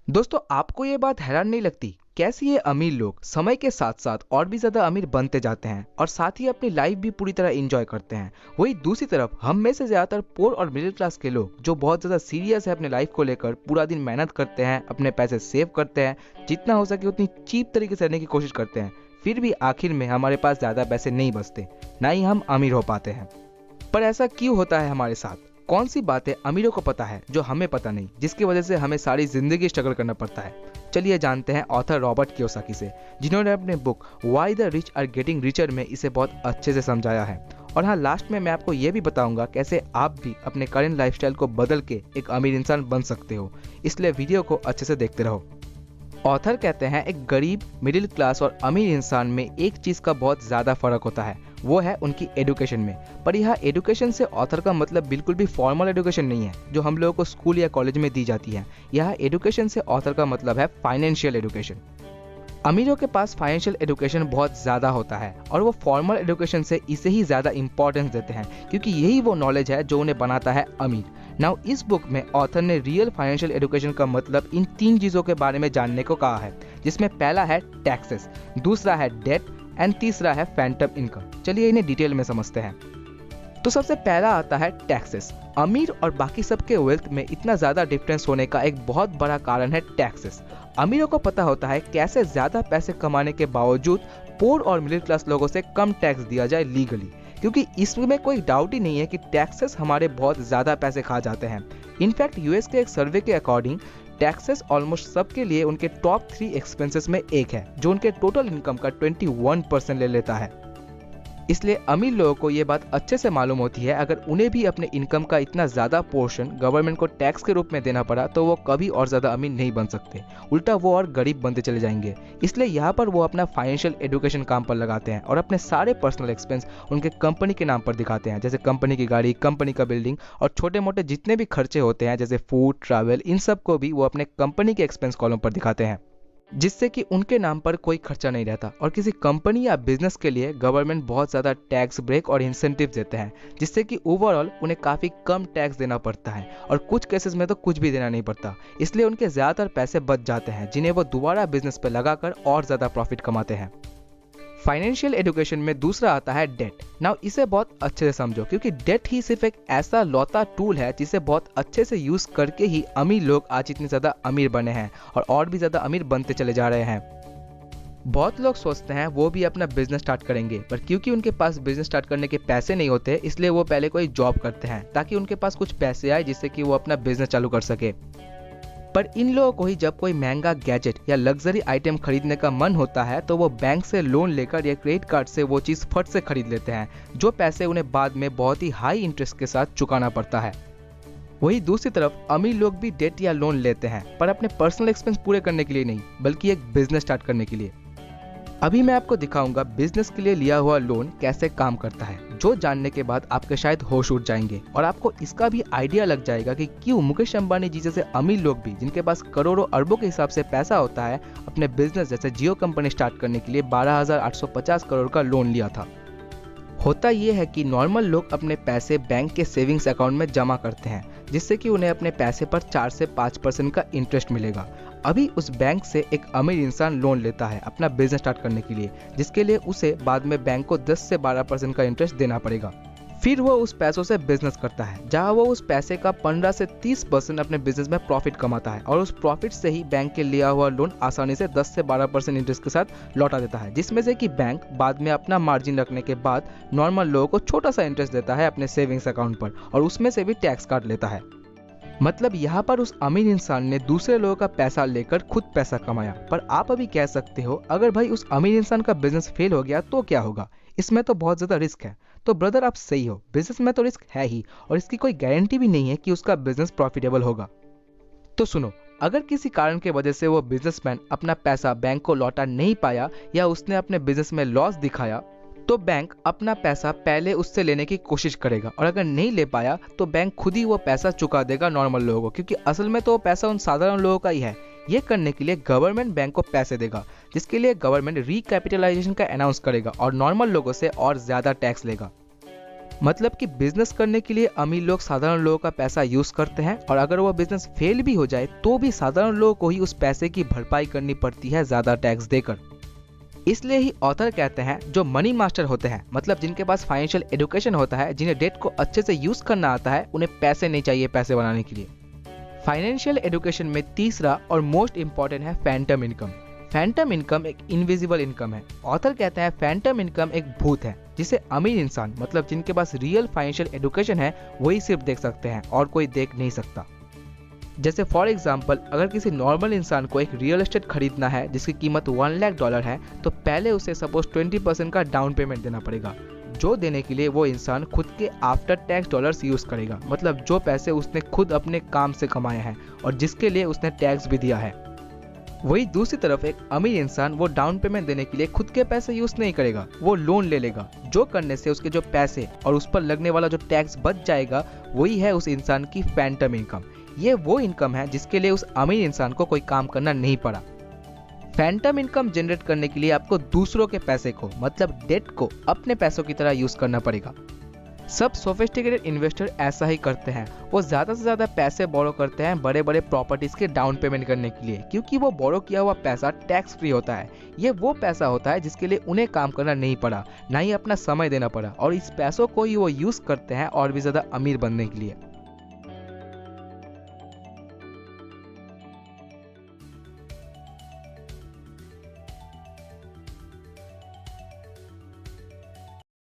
दोस्तों, आपको ये बात हैरान नहीं लगती कैसे ये अमीर लोग समय के साथ साथ और भी ज्यादा अमीर बनते जाते हैं और साथ ही अपनी लाइफ भी पूरी तरह एंजॉय करते हैं। वही दूसरी तरफ हम में से ज्यादातर पोर और मिडिल क्लास के लोग जो बहुत ज्यादा सीरियस है अपने लाइफ को लेकर, पूरा दिन मेहनत करते हैं, अपने पैसे सेव करते हैं, जितना हो सके उतनी चीप तरीके से रहने की कोशिश करते हैं, फिर भी आखिर में हमारे पास ज्यादा पैसे नहीं बचते, ना ही हम अमीर हो पाते हैं। पर ऐसा क्यों होता है हमारे साथ? कौन सी बातें अमीरों को पता है जो हमें पता नहीं, जिसकी वजह से हमें सारी जिंदगी स्ट्रगल करना पड़ता है? चलिए जानते हैं ऑथर रॉबर्ट कियोसाकी से, जिन्होंने अपने book why the rich are getting richer में इसे बहुत अच्छे से समझाया है। और हाँ, लास्ट में मैं आपको ये भी बताऊंगा कैसे आप भी अपने करंट लाइफस्टाइल को बदल के एक अमीर इंसान बन सकते हो, इसलिए वीडियो को अच्छे से देखते रहो। ऑथर कहते हैं एक गरीब, मिडिल क्लास और अमीर इंसान में एक चीज का बहुत ज्यादा फर्क होता है, वो है उनकी एजुकेशन में। पर यह एजुकेशन से ऑथर का मतलब बिल्कुल भी फॉर्मल एजुकेशन नहीं है जो हम लोगों को स्कूल या कॉलेज में दी जाती है। यह एजुकेशन से ऑथर का मतलब है फाइनेंशियल एजुकेशन। अमीरों के पास फाइनेंशियल एजुकेशन बहुत ज़्यादा होता है और वो फॉर्मल एजुकेशन से इसे ही ज़्यादा इंपॉर्टेंस देते हैं, क्योंकि यही वो नॉलेज है जो उन्हें बनाता है अमीर। नाउ इस बुक में ऑथर ने रियल फाइनेंशियल एजुकेशन का मतलब इन 3 चीज़ों के बारे में जानने को कहा है, जिसमें पहला है टैक्सेस, दूसरा है डेट एंड तीसरा है फैंटम इनकम। चलिए इन्हें डिटेल में समझते हैं। तो सबसे पहला आता है टैक्सेस। अमीर और बाकी सबके वेल्थ में इतना ज़्यादा डिफरेंस होने का एक बहुत बड़ा कारण है टैक्सेस। अमीरों को पता होता है कैसे ज़्यादा पैसे कमाने के बावजूद पोर और मिडिल क्लास लोगों से कम टैक्स दिया जाए लीगली, क्योंकि इसमें कोई डाउट ही नहीं है कि टैक्सेस हमारे बहुत ज़्यादा पैसे खा जाते हैं। इनफैक्ट यूएस के एक सर्वे के अकॉर्डिंग टैक्सेस ऑलमोस्ट सबके लिए उनके टॉप 3 एक्सपेंसेस में एक है, जो उनके टोटल इनकम का 21% ले लेता है। इसलिए अमीर लोगों को ये बात अच्छे से मालूम होती है, अगर उन्हें भी अपने इनकम का इतना ज़्यादा पोर्शन गवर्नमेंट को टैक्स के रूप में देना पड़ा तो वो कभी और ज़्यादा अमीर नहीं बन सकते, उल्टा वो और गरीब बनते चले जाएंगे। इसलिए यहाँ पर वो अपना फाइनेंशियल एजुकेशन काम पर लगाते हैं और अपने सारे पर्सनल एक्सपेंस उनके कंपनी के नाम पर दिखाते हैं, जैसे कंपनी की गाड़ी, कंपनी का बिल्डिंग और छोटे मोटे जितने भी खर्चे होते हैं जैसे फूड, ट्रैवल, इन सब को भी वो अपने कंपनी के एक्सपेंस कॉलम पर दिखाते हैं, जिससे कि उनके नाम पर कोई खर्चा नहीं रहता। और किसी कंपनी या बिजनेस के लिए गवर्नमेंट बहुत ज़्यादा टैक्स ब्रेक और इंसेंटिव देते हैं, जिससे कि ओवरऑल उन्हें काफ़ी कम टैक्स देना पड़ता है और कुछ केसेस में तो कुछ भी देना नहीं पड़ता। इसलिए उनके ज़्यादातर पैसे बच जाते हैं, जिन्हें वो दोबारा बिजनेस पर लगाकर और ज़्यादा प्रॉफिट कमाते हैं। फाइनेंशियल एजुकेशन में दूसरा आता है डेट। नाउ इसे बहुत अच्छे से समझो, क्योंकि डेट ही सिर्फ एक ऐसा लौता टूल है जिसे बहुत अच्छे से यूज करके ही अमीर लोग आज इतने ज्यादा अमीर बने हैं और भी ज्यादा अमीर बनते चले जा रहे हैं। बहुत लोग सोचते हैं वो भी अपना बिजनेस स्टार्ट करेंगे, पर क्योंकि उनके पास बिजनेस स्टार्ट करने के पैसे नहीं होते, इसलिए वो पहले कोई जॉब करते हैं ताकि उनके पास कुछ पैसे आए जिससे कि वो अपना बिजनेस चालू कर सके। पर इन लोगों को ही जब कोई महंगा गैजेट या लग्जरी आइटम खरीदने का मन होता है तो वो बैंक से लोन लेकर या क्रेडिट कार्ड से वो चीज़ फट से खरीद लेते हैं, जो पैसे उन्हें बाद में बहुत ही हाई इंटरेस्ट के साथ चुकाना पड़ता है। वही दूसरी तरफ अमीर लोग भी डेट या लोन लेते हैं, पर अपने पर्सनल एक्सपेंस पूरे करने के लिए नहीं, बल्कि एक बिजनेस स्टार्ट करने के लिए। अभी मैं आपको दिखाऊंगा बिजनेस के लिए लिया हुआ लोन कैसे काम करता है, जो जानने के बाद आपके शायद होश उड़ जाएंगे और आपको इसका भी आइडिया लग जाएगा कि क्यों मुकेश अंबानी जी जैसे अमीर लोग भी, जिनके पास करोड़ों अरबों के हिसाब से पैसा होता है, अपने बिजनेस जैसे जियो कंपनी स्टार्ट करने के लिए 12,850 करोड़ का लोन लिया था। होता यह है कि नॉर्मल लोग अपने पैसे बैंक के सेविंग्स अकाउंट में जमा करते हैं, जिससे कि उन्हें अपने पैसे पर 4 से 5% का इंटरेस्ट मिलेगा। अभी उस बैंक से एक अमीर इंसान लोन लेता है अपना बिजनेस स्टार्ट करने के लिए, जिसके लिए उसे बाद में बैंक को 10 से 12% का इंटरेस्ट देना पड़ेगा। फिर वो उस पैसों से बिजनेस करता है, जहां वो उस पैसे का 15 से 30% अपने बिजनेस में प्रॉफिट कमाता है और उस प्रॉफिट से ही बैंक के लिया हुआ लोन आसानी से 10 से 12% इंटरेस्ट के साथ लौटा देता है, जिसमें से कि बैंक बाद में अपना मार्जिन रखने के बाद नॉर्मल लोगों को छोटा सा इंटरेस्ट देता है अपने सेविंग्स अकाउंट पर और उसमें से भी टैक्स काट लेता है। मतलब यहाँ पर उस अमीर इंसान ने दूसरे लोगों का पैसा लेकर खुद पैसा कमाया। पर आप अभी कह सकते हो, अगर भाई उस अमीर इंसान का बिजनेस फेल हो गया तो क्या होगा, इसमें तो बहुत ज्यादा रिस्क है। तो ब्रदर आप सही हो, बिजनेस में तो रिस्क है ही और इसकी कोई गारंटी भी नहीं है कि उसका बिजनेस प्रॉफिटेबल होगा। तो सुनो, अगर किसी कारण के वजह से वो बिजनेसमैन अपना पैसा बैंक को लौटा नहीं पाया या उसने अपने बिजनेस में लॉस दिखाया, तो बैंक अपना पैसा पहले उससे लेने की कोशिश करेगा और अगर नहीं ले पाया तो बैंक खुद ही वो पैसा चुका देगा नॉर्मल लोगों को, क्योंकि असल में तो वो पैसा उन साधारण लोगों का ही है। ये करने के लिए गवर्नमेंट बैंक को पैसे देगा, जिसके लिए गवर्नमेंट रिकैपिटलाइजेशन का अनाउंस करेगा और नॉर्मल लोगों से और ज्यादा टैक्स लेगा। मतलब कि बिजनेस करने के लिए अमीर लोग साधारण लोगों का पैसा यूज करते हैं और अगर वो बिजनेस फेल भी हो जाए तो भी साधारण लोगों को ही उस पैसे की भरपाई करनी पड़ती है ज्यादा टैक्स देकर। इसलिए ही ऑथर कहते हैं जो मनी मास्टर होते हैं, मतलब जिनके पास फाइनेंशियल एजुकेशन होता है, जिन्हें डेट को अच्छे से यूज करना आता है, उन्हें पैसे नहीं चाहिए पैसे बनाने के लिए। फाइनेंशियल एजुकेशन में तीसरा और मोस्ट इंपॉर्टेंट है फैंटम इनकम। फैंटम इनकम एक इनविजिबल इनकम है। ऑथर कहते हैं फैंटम इनकम एक भूत है जिसे अमीर इंसान, मतलब जिनके पास रियल फाइनेंशियल एजुकेशन है, वही सिर्फ देख सकते हैं और कोई देख नहीं सकता। जैसे फॉर एग्जाम्पल, अगर किसी नॉर्मल इंसान को एक रियल एस्टेट खरीदना है जिसकी कीमत $1,00,000 है, तो पहले उसे सपोज 20% का डाउन पेमेंट देना पड़ेगा, जो देने के लिए वो इंसान खुद के आफ्टर टैक्स डॉलर्स यूज करेगा, मतलब जो पैसे उसने खुद अपने काम से कमाए हैं और जिसके लिए उसने टैक्स भी दिया है। वही दूसरी तरफ एक अमीर इंसान वो डाउन पेमेंट देने के लिए खुद के पैसे यूज नहीं करेगा, वो लोन ले लेगा, जो करने से उसके जो पैसे और उस पर लगने वाला जो टैक्स बच जाएगा, वही है उस इंसान की फैंटम इनकम। ये वो इनकम है जिसके लिए उस अमीर इंसान को कोई काम करना नहीं पड़ा। फैंटम इनकम जनरेट करने के लिए आपको दूसरों के पैसे को, मतलब डेट को, अपने पैसों की तरह यूज करना पड़ेगा। सब सोफिस्टिकेटेड इन्वेस्टर ऐसा ही करते हैं। वो ज्यादा से ज्यादा पैसे बोरो करते हैं बड़े बड़े प्रॉपर्टीज के डाउन पेमेंट करने के लिए, क्योंकि वो बोरो किया हुआ पैसा टैक्स फ्री होता है। ये वो पैसा होता है जिसके लिए उन्हें काम करना नहीं पड़ा, ना ही अपना समय देना पड़ा, और इस पैसों को ही वो यूज करते हैं और भी ज्यादा अमीर बनने के लिए।